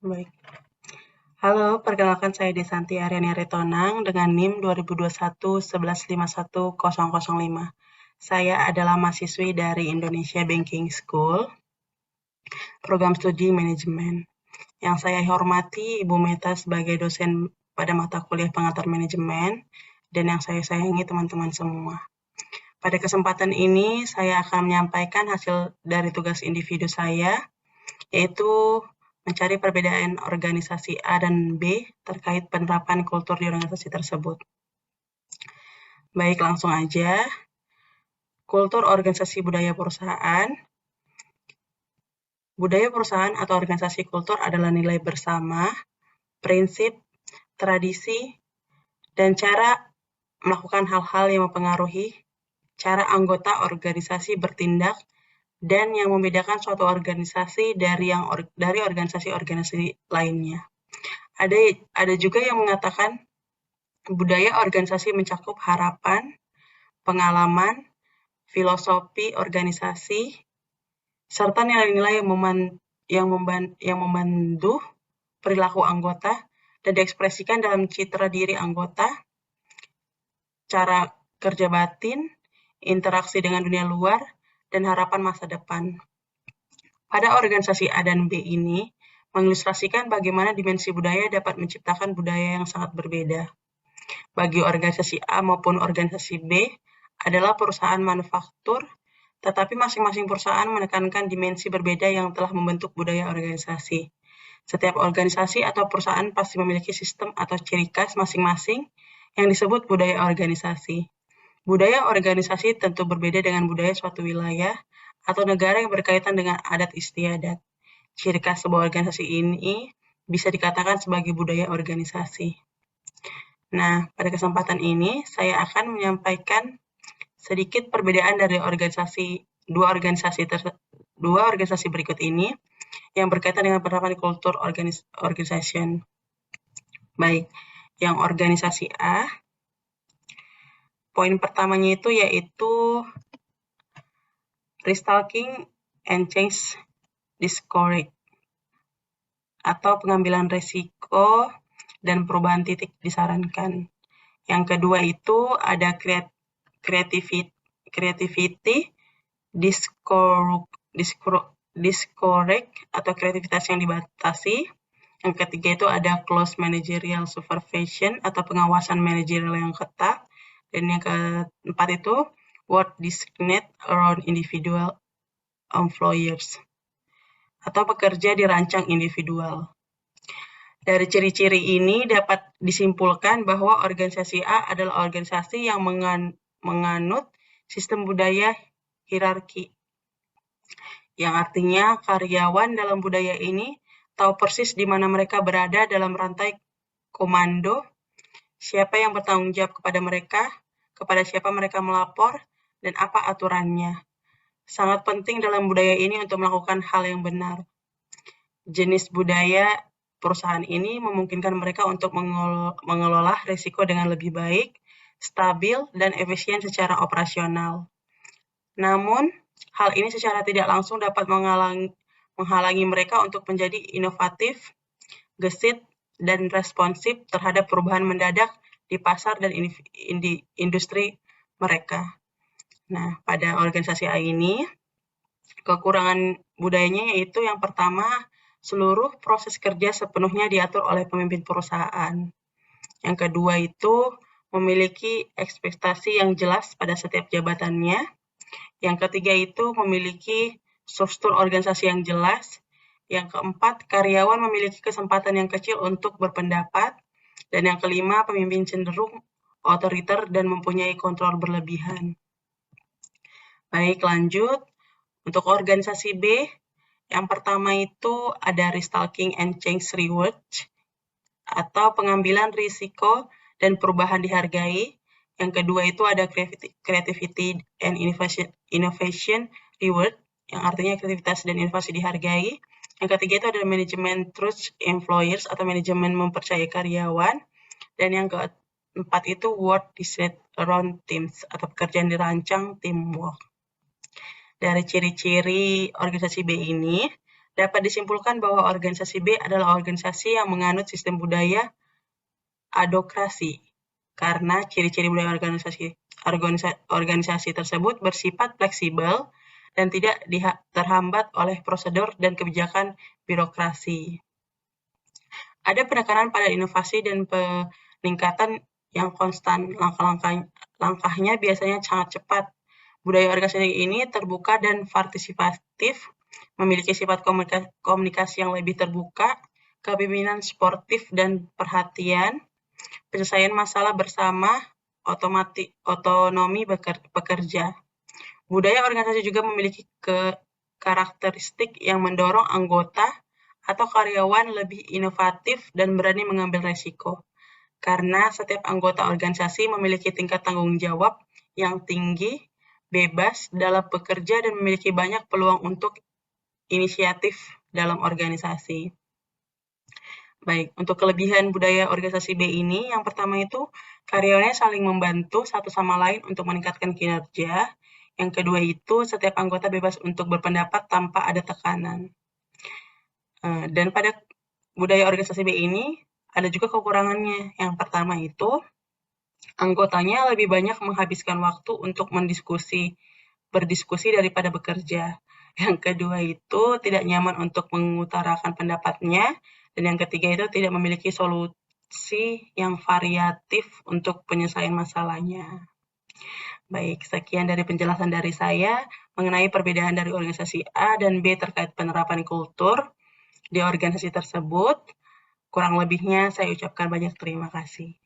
Baik. Halo, perkenalkan saya Desanti Aryani Aritonang dengan NIM 2021 1151 005. Saya adalah mahasiswi dari Indonesia Banking School, program studi manajemen. Yang saya hormati Ibu Meta sebagai dosen pada mata kuliah pengantar manajemen, dan yang saya sayangi teman-teman semua. Pada kesempatan ini, saya akan menyampaikan hasil dari tugas individu saya, yaitu mencari perbedaan organisasi A dan B terkait penerapan kultur di organisasi tersebut. Baik, langsung aja. Kultur organisasi budaya perusahaan. Budaya perusahaan atau organisasi kultur adalah nilai bersama, prinsip, tradisi, dan cara melakukan hal-hal yang mempengaruhi cara anggota organisasi bertindak dan yang membedakan suatu organisasi dari organisasi-organisasi lainnya. Ada juga yang mengatakan budaya organisasi mencakup harapan, pengalaman, filosofi organisasi, serta nilai-nilai yang memandu perilaku anggota dan diekspresikan dalam citra diri anggota, cara kerja batin, interaksi dengan dunia luar, dan harapan masa depan. Pada organisasi A dan B ini, mengilustrasikan bagaimana dimensi budaya dapat menciptakan budaya yang sangat berbeda. Bagi organisasi A maupun organisasi B adalah perusahaan manufaktur, tetapi masing-masing perusahaan menekankan dimensi berbeda yang telah membentuk budaya organisasi. Setiap organisasi atau perusahaan pasti memiliki sistem atau ciri khas masing-masing yang disebut budaya organisasi. Budaya organisasi tentu berbeda dengan budaya suatu wilayah atau negara yang berkaitan dengan adat istiadat. Ciri khas sebuah organisasi ini bisa dikatakan sebagai budaya organisasi. Nah, pada kesempatan ini saya akan menyampaikan sedikit perbedaan dari dua organisasi berikut ini yang berkaitan dengan penerapan kultur organization. Baik, yang organisasi A, poin pertamanya itu yaitu restalking and change discourage atau pengambilan resiko dan perubahan titik disarankan. Yang kedua itu ada creativity discourage atau kreativitas yang dibatasi. Yang ketiga itu ada close managerial supervision atau pengawasan manajerial yang ketat. Dan yang keempat itu work designate around individual employers atau pekerja dirancang individual. Dari ciri-ciri ini dapat disimpulkan bahwa organisasi A adalah organisasi yang menganut sistem budaya hierarki, yang artinya karyawan dalam budaya ini tahu persis di mana mereka berada dalam rantai komando, siapa yang bertanggung jawab kepada mereka, kepada siapa mereka melapor, dan apa aturannya. Sangat penting dalam budaya ini untuk melakukan hal yang benar. Jenis budaya perusahaan ini memungkinkan mereka untuk mengelola risiko dengan lebih baik, stabil, dan efisien secara operasional. Namun, hal ini secara tidak langsung dapat menghalangi mereka untuk menjadi inovatif, gesit, dan responsif terhadap perubahan mendadak di pasar dan industri mereka. Nah, pada organisasi A ini, kekurangan budayanya yaitu yang pertama, seluruh proses kerja sepenuhnya diatur oleh pemimpin perusahaan. Yang kedua itu memiliki ekspektasi yang jelas pada setiap jabatannya. Yang ketiga itu memiliki struktur organisasi yang jelas. Yang keempat, karyawan memiliki kesempatan yang kecil untuk berpendapat. Dan yang kelima, pemimpin cenderung otoriter dan mempunyai kontrol berlebihan. Baik, lanjut. Untuk organisasi B, yang pertama itu ada restalking and change reward atau pengambilan risiko dan perubahan dihargai. Yang kedua itu ada creativity and innovation reward, yang artinya kreativitas dan inovasi dihargai. Yang ketiga itu ada manajemen trust employers atau manajemen mempercayai karyawan. Dan yang keempat itu work designed around teams atau pekerjaan dirancang teamwork. Dari ciri-ciri organisasi B ini dapat disimpulkan bahwa organisasi B adalah organisasi yang menganut sistem budaya adokrasi, karena ciri-ciri budaya organisasi tersebut bersifat fleksibel dan tidak terhambat oleh prosedur dan kebijakan birokrasi. Ada penekanan pada inovasi dan peningkatan yang konstan. Langkahnya biasanya sangat cepat. Budaya organisasi ini terbuka dan partisipatif, memiliki sifat komunikasi yang lebih terbuka, kepemimpinan sportif dan perhatian, penyelesaian masalah bersama, otonomi pekerja. Budaya organisasi juga memiliki karakteristik yang mendorong anggota atau karyawan lebih inovatif dan berani mengambil resiko. Karena setiap anggota organisasi memiliki tingkat tanggung jawab yang tinggi, bebas dalam bekerja, dan memiliki banyak peluang untuk inisiatif dalam organisasi. Baik, untuk kelebihan budaya organisasi B ini, yang pertama itu karyawannya saling membantu satu sama lain untuk meningkatkan kinerja. Yang kedua itu setiap anggota bebas untuk berpendapat tanpa ada tekanan. Dan pada budaya organisasi B ini ada juga kekurangannya. Yang pertama itu anggotanya lebih banyak menghabiskan waktu untuk berdiskusi daripada bekerja. Yang kedua itu tidak nyaman untuk mengutarakan pendapatnya. Dan yang ketiga itu tidak memiliki solusi yang variatif untuk penyelesaian masalahnya. Baik, sekian dari penjelasan dari saya mengenai perbedaan dari organisasi A dan B terkait penerapan kultur di organisasi tersebut. Kurang lebihnya saya ucapkan banyak terima kasih.